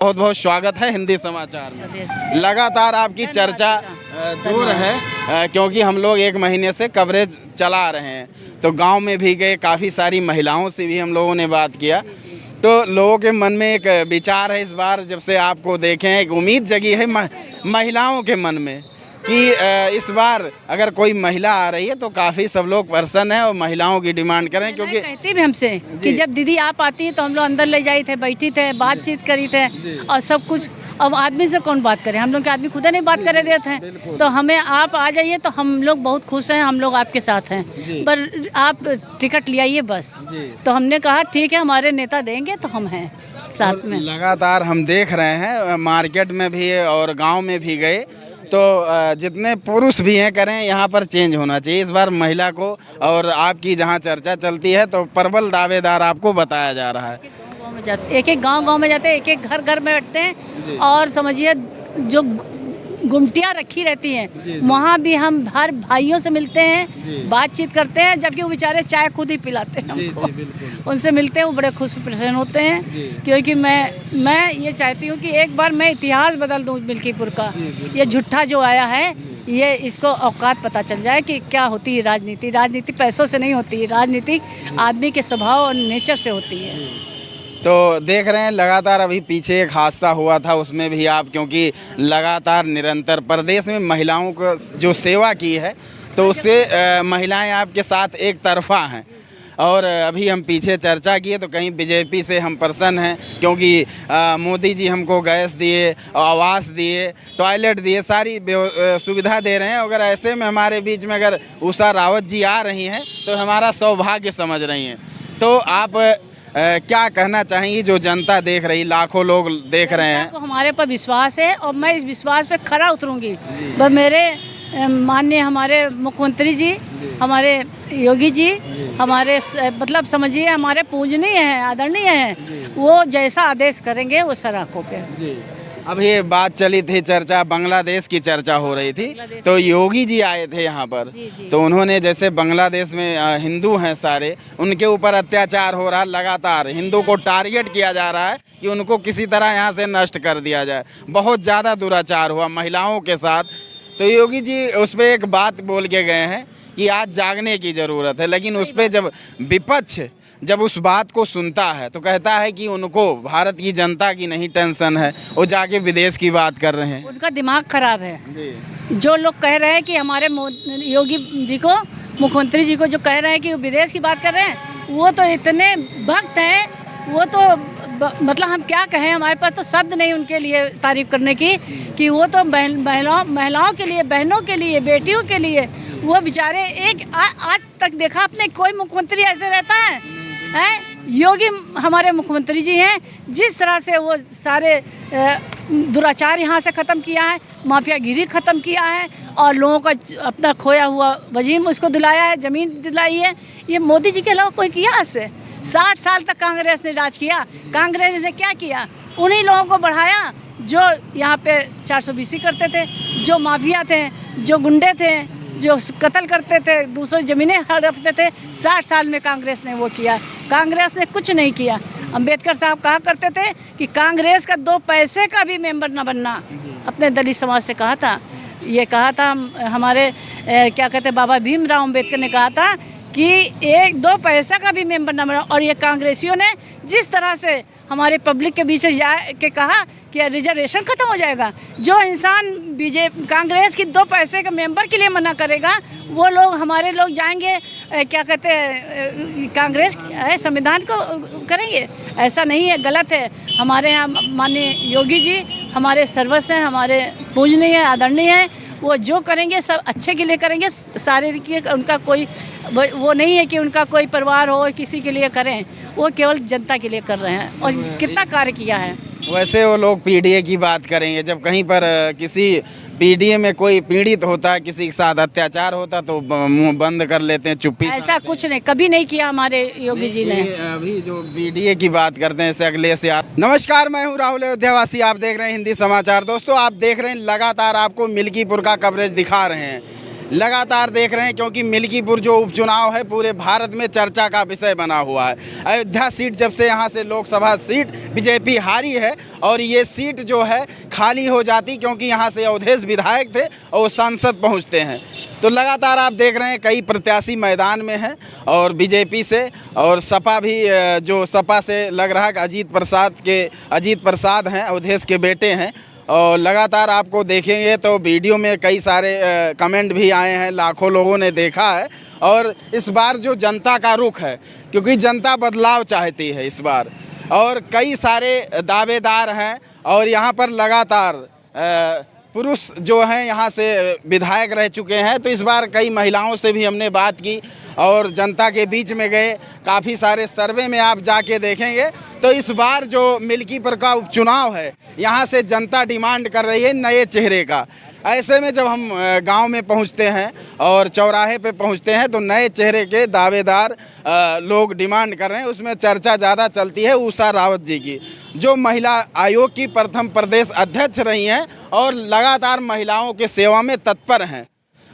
बहुत बहुत स्वागत है हिंदी समाचार में। लगातार आपकी चर्चा जोर है क्योंकि हम लोग एक महीने से कवरेज चला रहे हैं, तो गांव में भी गए, काफ़ी सारी महिलाओं से भी हम लोगों ने बात किया, तो लोगों के मन में एक विचार है। इस बार जब से आपको देखें एक उम्मीद जगी है महिलाओं के मन में कि इस बार अगर कोई महिला आ रही है तो काफ़ी सब लोग प्रसन्न हैं और महिलाओं की डिमांड करें, क्योंकि कहती भी हमसे कि जब दीदी आप आती है तो हम लोग अंदर ले जाए थे, बैठी थे, बातचीत करी थे और सब कुछ। अब आदमी से कौन बात करे, हम लोग के आदमी खुद नहीं बात करे देते हैं, तो हमें आप आ जाइए तो हम लोग बहुत खुश हैं, हम लोग आपके साथ हैं, पर आप टिकट ले आइए बस। तो हमने कहा ठीक है, हमारे नेता देंगे तो हम हैं साथ में। लगातार हम देख रहे हैं मार्केट में भी और गाँव में भी गए तो जितने पुरुष भी हैं करें, यहाँ पर चेंज होना चाहिए इस बार महिला को। और आपकी जहाँ चर्चा चलती है तो प्रबल दावेदार आपको बताया जा रहा है। एक एक गांव में जाते हैं, एक एक घर में बैठते हैं और समझिए जो गुमटियाँ रखी रहती हैं वहाँ भी हम हर भाइयों से मिलते हैं, बातचीत करते हैं, जबकि वो बेचारे चाय खुद ही पिलाते हैं हमको। उनसे मिलते हैं, वो बड़े खुश प्रसन्न होते हैं, क्योंकि मैं ये चाहती हूँ कि एक बार मैं इतिहास बदल दूँ मिल्कीपुर का। ये झूठा जो आया है, ये इसको औकात पता चल जाए कि क्या होती है राजनीति। राजनीति पैसों से नहीं होती है, राजनीति आदमी के स्वभाव और नेचर से होती है। तो देख रहे हैं लगातार अभी पीछे एक हादसा हुआ था, उसमें भी आप क्योंकि लगातार निरंतर प्रदेश में महिलाओं को जो सेवा की है तो उससे महिलाएं आपके साथ एक तरफा हैं। और अभी हम पीछे चर्चा किए तो कहीं बीजेपी से हम प्रसन्न हैं क्योंकि मोदी जी हमको गैस दिए, आवास दिए, टॉयलेट दिए, सारी सुविधा दे रहे हैं। अगर ऐसे में हमारे बीच में अगर उषा रावत जी आ रही हैं तो हमारा सौभाग्य समझ रही हैं। तो आप क्या कहना चाहेंगी, जो जनता देख रही, लाखों लोग देख रहे हैं? हमारे पर विश्वास है और मैं इस विश्वास पे खरा उतरूंगी। बस मेरे माननीय हमारे मुख्यमंत्री जी, हमारे योगी जी, हमारे मतलब समझिए हमारे पूजनीय हैं, आदरणीय हैं, वो जैसा आदेश करेंगे वो सराखों पे। अब ये बात चली थी, चर्चा बांग्लादेश की चर्चा हो रही थी, तो योगी जी आए थे यहाँ पर। तो उन्होंने जैसे बांग्लादेश में हिंदू हैं सारे, उनके ऊपर अत्याचार हो रहा है, लगातार हिंदू को टारगेट किया जा रहा है कि उनको किसी तरह यहाँ से नष्ट कर दिया जाए। बहुत ज़्यादा दुराचार हुआ महिलाओं के साथ। तो योगी जी उस पर एक बात बोल के गए हैं कि आज जागने की ज़रूरत है, लेकिन उस पर जब विपक्ष जब उस बात को सुनता है तो कहता है कि उनको भारत की जनता की नहीं टेंशन है, वो जाके विदेश की बात कर रहे हैं। उनका दिमाग खराब है। जो लोग कह रहे हैं कि हमारे योगी जी को, मुख्यमंत्री जी को जो कह रहे हैं कि वो विदेश की बात कर रहे हैं, वो तो इतने भक्त हैं, वो तो मतलब हम क्या कहें, हमारे पास तो शब्द नहीं उनके लिए तारीफ करने की, कि वो तो महिलाओं के लिए, बहनों के लिए, बेटियों के लिए वो बेचारे आज तक देखा आपने कोई मुख्यमंत्री ऐसे रहता है? योगी हमारे मुख्यमंत्री जी हैं, जिस तरह से वो सारे दुराचार यहाँ से ख़त्म किया है, माफियागिरी ख़त्म किया है और लोगों का अपना खोया हुआ वजीम उसको दिलाया है, ज़मीन दिलाई है। ये मोदी जी के अलावा कोई किया ऐसे? 60 साल तक कांग्रेस ने राज किया। कांग्रेस ने क्या किया? उन्हीं लोगों को बढ़ाया जो यहाँ पे 420 करते थे, जो माफिया थे, जो गुंडे थे, जो कत्ल करते थे, दूसरी ज़मीनें हड़पते थे। 60 साल में कांग्रेस ने वो किया। कांग्रेस ने कुछ नहीं किया। अंबेडकर साहब कहा करते थे कि कांग्रेस का 2 पैसे का भी मेंबर न बनना, अपने दलित समाज से कहा था। ये कहा था हमारे क्या कहते बाबा भीमराव अंबेडकर ने कहा था कि 1-2 पैसा का भी मेंबर न बना। और ये कांग्रेसियों ने जिस तरह से हमारे पब्लिक के बीच जा के कहा कि रिजर्वेशन खत्म हो जाएगा, जो इंसान कांग्रेस की 2 पैसे के मेंबर के लिए मना करेगा, वो लोग हमारे लोग जाएंगे क्या कहते हैं कांग्रेस संविधान को करेंगे? ऐसा नहीं है, गलत है। हमारे यहाँ माननीय योगी जी हमारे सर्वस्व हैं, हमारे पूजनीय हैं, आदरणीय हैं। वो जो करेंगे सब अच्छे के लिए करेंगे, सारे के उनका कोई वो नहीं है कि उनका कोई परिवार हो किसी के लिए करें, वो केवल जनता के लिए कर रहे हैं और कितना कार्य किया है। वैसे वो लोग पीडीए की बात करेंगे, जब कहीं पर किसी पीडीए में कोई पीड़ित होता है, किसी के साथ अत्याचार होता तो मुंह बंद कर लेते हैं, चुप्पी। ऐसा कुछ नहीं, कभी नहीं किया हमारे योगी जी ने। अभी जो पीडीए की बात करते हैं, अगले से आप। नमस्कार, मैं हूं राहुल अयोध्यावासी, आप देख रहे हैं हिंदी समाचार। दोस्तों, आप देख रहे हैं लगातार आपको मिल्कीपुर का कवरेज दिखा रहे हैं। लगातार देख रहे हैं, क्योंकि मिल्कीपुर जो उपचुनाव है पूरे भारत में चर्चा का विषय बना हुआ है। अयोध्या सीट जब से यहाँ से लोकसभा सीट बीजेपी हारी है और ये सीट जो है खाली हो जाती, क्योंकि यहाँ से अवधेश विधायक थे और वो सांसद पहुँचते हैं। तो लगातार आप देख रहे हैं कई प्रत्याशी मैदान में हैं और बीजेपी से और सपा भी, जो सपा से लग रहा है कि अजीत प्रसाद हैं, अवधेश के बेटे हैं। और लगातार आपको देखेंगे तो वीडियो में कई सारे कमेंट भी आए हैं, लाखों लोगों ने देखा है। और इस बार जो जनता का रुख है, क्योंकि जनता बदलाव चाहती है इस बार, और कई सारे दावेदार हैं और यहाँ पर लगातार पुरुष जो हैं यहाँ से विधायक रह चुके हैं। तो इस बार कई महिलाओं से भी हमने बात की और जनता के बीच में गए। काफ़ी सारे सर्वे में आप जाके देखेंगे तो इस बार जो मिल्कीपुर का उपचुनाव है, यहाँ से जनता डिमांड कर रही है नए चेहरे का। ऐसे में जब हम गांव में पहुंचते हैं और चौराहे पे पहुंचते हैं तो नए चेहरे के दावेदार लोग डिमांड कर रहे हैं। उसमें चर्चा ज़्यादा चलती है उषा रावत जी की, जो महिला आयोग की प्रथम प्रदेश अध्यक्ष रही हैं और लगातार महिलाओं के सेवा में तत्पर हैं।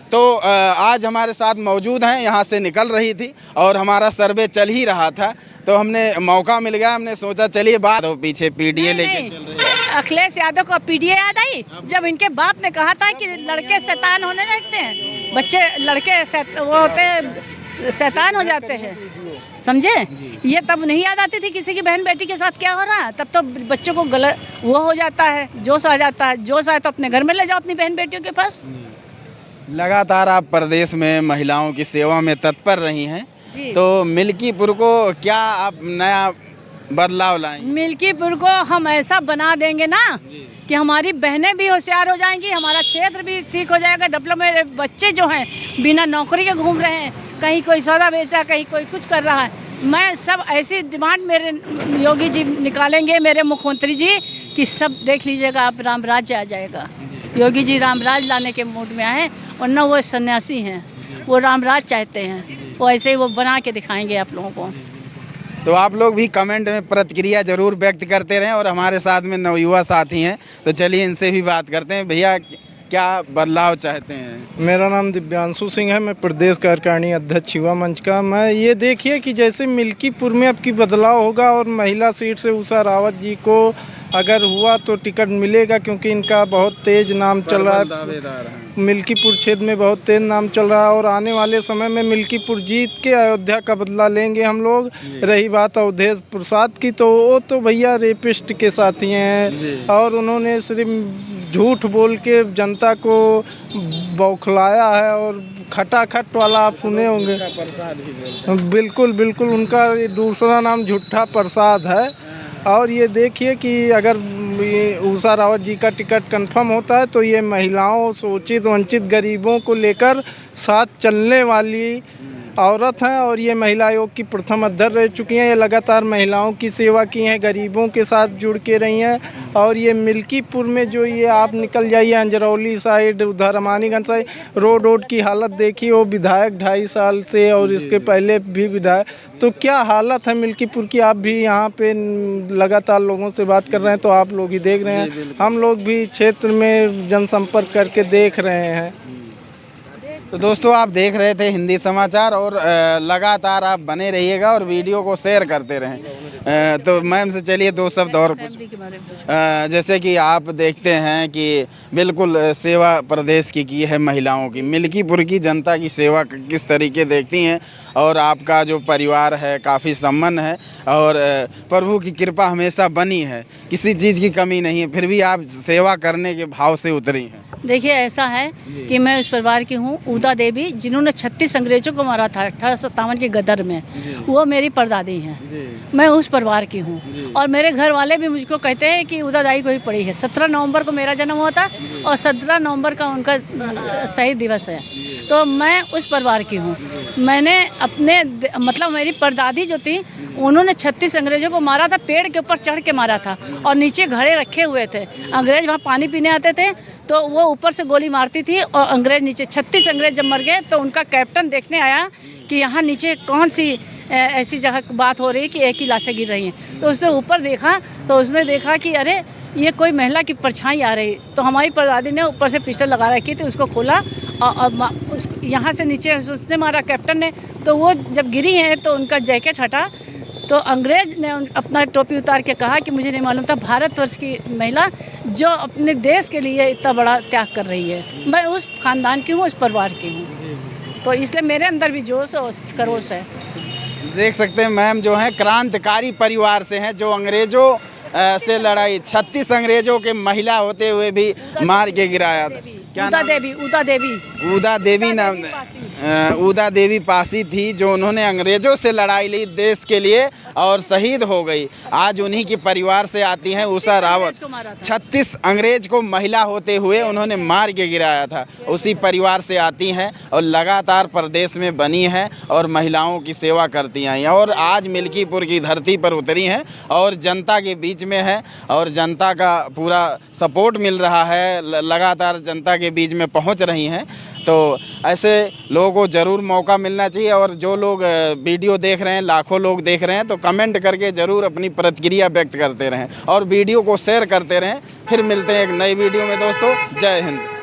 तो आज हमारे साथ मौजूद हैं, यहाँ से निकल रही थी और हमारा सर्वे चल ही रहा था, तो हमने मौका मिल गया, हमने सोचा चलिए बात। तो पीछे पीडीए लेके चल रहे हैं। अखिलेश यादव को पीडीए याद आई जब इनके बाप ने कहा था कि लड़के शैतान होने लगते हैं, बच्चे लड़के वो होते हैं शैतान हो जाते हैं, समझे। ये तब नहीं याद आती थी किसी की बहन बेटी के साथ क्या हो रहा है। तब तो बच्चों को गलत वो हो जाता है, जोश आ जाता है। जोश आए तो अपने घर में ले जाओ अपनी बहन बेटियों के पास। लगातार आप प्रदेश में महिलाओं की सेवा में तत्पर रही हैं, तो मिल्कीपुर को क्या आप नया बदलाव लाएंगे? मिल्कीपुर को हम ऐसा बना देंगे ना कि हमारी बहनें भी होशियार हो जाएंगी, हमारा क्षेत्र भी ठीक हो जाएगा। डेवलपमेंट, बच्चे जो हैं बिना नौकरी के घूम रहे हैं, कहीं कोई सौदा बेचा, कहीं कोई कुछ कर रहा है। मैं सब ऐसी डिमांड मेरे योगी जी निकालेंगे, मेरे मुख्यमंत्री जी, कि सब देख लीजिएगा आप, राम राज्य आ जाएगा। योगी जी राम राज लाने के मूड में आए, वरना वो सन्यासी हैं, वो राम राज चाहते हैं, वो ऐसे ही वो बना के दिखाएंगे आप लोगों को। तो आप लोग भी कमेंट में प्रतिक्रिया जरूर व्यक्त करते रहें। और हमारे साथ में नवयुवा साथी हैं, तो चलिए इनसे भी बात करते हैं। भैया क्या बदलाव चाहते हैं? मेरा नाम दिव्यांशु सिंह है, मैं प्रदेश कार्यकारिणी अध्यक्ष युवा मंच का। मैं ये देखिए कि जैसे मिल्कीपुर में अब की बदलाव होगा और महिला सीट से उषा रावत जी को अगर हुआ तो टिकट मिलेगा, क्योंकि इनका बहुत तेज नाम चल रहा है। मिल्कीपुर क्षेत्र में बहुत तेज नाम चल रहा है और आने वाले समय में मिल्कीपुर जीत के अयोध्या का बदला लेंगे हम लोग। रही बात अवधेश प्रसाद की, तो वो तो भैया रेपिस्ट के साथी हैं और उन्होंने सिर्फ झूठ बोल के जनता को बौखलाया है। और खटाखट वाला आप सुने होंगे, बिल्कुल बिल्कुल, उनका दूसरा नाम झूठा प्रसाद है। और ये देखिए कि अगर ये उषा रावत जी का टिकट कंफर्म होता है तो ये महिलाओं, शोषित वंचित गरीबों को लेकर साथ चलने वाली औरत हैं और ये महिला आयोग की प्रथम अध्यक्ष रह चुकी हैं। ये लगातार महिलाओं की सेवा की हैं, गरीबों के साथ जुड़ के रही हैं। और ये मिल्कीपुर में जो ये आप निकल जाइए अंजरौली साइड, उधर रमानीगंज साइड, रोड की हालत देखिए। वो विधायक 2.5 साल से और इसके पहले भी विधायक, तो क्या हालत है मिल्कीपुर की। आप भी यहाँ पे लगातार लोगों से बात कर रहे हैं तो आप लोग ही देख रहे हैं, हम लोग भी क्षेत्र में जनसंपर्क करके देख रहे हैं। तो दोस्तों आप देख रहे थे हिंदी समाचार और लगातार आप बने रहिएगा और वीडियो को शेयर करते रहें। तो मैम से चलिए दो शब्द और जैसे कि आप देखते हैं कि बिल्कुल सेवा प्रदेश की है महिलाओं की, मिल्कीपुर की जनता की सेवा किस तरीके देखती हैं और आपका जो परिवार है काफ़ी सम्मान है और प्रभु की कृपा हमेशा बनी है, किसी चीज़ की कमी नहीं है, फिर भी आप सेवा करने के भाव से उतरी हैं। देखिए ऐसा है कि मैं उस परिवार की हूँ, उदा देवी, जिन्होंने 36 अंग्रेजों को मारा था 1857 के गदर में, वो मेरी परदादी हैं। मैं उस परिवार की हूँ और मेरे घर वाले भी मुझको कहते हैं कि उदा दाई को ही पड़ी है। 17 नवंबर को मेरा जन्म हुआ था और 17 नवंबर का उनका शहीद दिवस है। तो मैं उस परिवार की हूँ। मैंने अपने मतलब मेरी परदादी जो थी उन्होंने 36 अंग्रेज़ों को मारा था, पेड़ के ऊपर चढ़ के मारा था और नीचे घड़े रखे हुए थे। अंग्रेज़ वहाँ पानी पीने आते थे तो वो ऊपर से गोली मारती थी और अंग्रेज़ नीचे। 36 अंग्रेज़ जब मर गए तो उनका कैप्टन देखने आया कि यहाँ नीचे कौन सी ऐसी जगह बात हो रही है कि एक ही लाशें गिर रही हैं। तो उसने ऊपर देखा तो उसने देखा कि अरे ये कोई महिला की परछाई आ रही। तो हमारी परदादी ने ऊपर से पिस्टल लगा रखी थी, उसको खोला और यहाँ से नीचे उसने मारा कैप्टन ने, तो वो जब गिरी हैं तो उनका जैकेट हटा, तो अंग्रेज ने अपना टोपी उतार के कहा कि मुझे नहीं मालूम था भारतवर्ष की महिला जो अपने देश के लिए इतना बड़ा त्याग कर रही है। मैं उस खानदान की हूँ, उस परिवार की हूँ, तो इसलिए मेरे अंदर भी जोश और खरोश है। देख सकते हैं मैम जो है क्रांतिकारी परिवार से हैं, जो अंग्रेजों से लड़ाई 36 अंग्रेजों के महिला होते हुए भी मार के गिराया था। क्या उदा नाम? देवी, उदा देवी, उदा देवी नाम, उदा देवी पासी थी, जो उन्होंने अंग्रेजों से लड़ाई ली देश के लिए और शहीद हो गई। आज उन्हीं के परिवार से आती हैं उषा रावत। 36 अंग्रेज को महिला होते हुए उन्होंने मार के गिराया था, उसी परिवार से आती हैं और लगातार प्रदेश में बनी हैं और महिलाओं की सेवा करती आई हैं और आज मिल्कीपुर की धरती पर उतरी हैं और जनता के बीच में है और जनता का पूरा सपोर्ट मिल रहा है, लगातार जनता के बीच में पहुंच रही हैं। तो ऐसे लोगों को ज़रूर मौका मिलना चाहिए और जो लोग वीडियो देख रहे हैं, लाखों लोग देख रहे हैं, तो कमेंट करके ज़रूर अपनी प्रतिक्रिया व्यक्त करते रहें और वीडियो को शेयर करते रहें। फिर मिलते हैं एक नई वीडियो में दोस्तों। जय हिंद।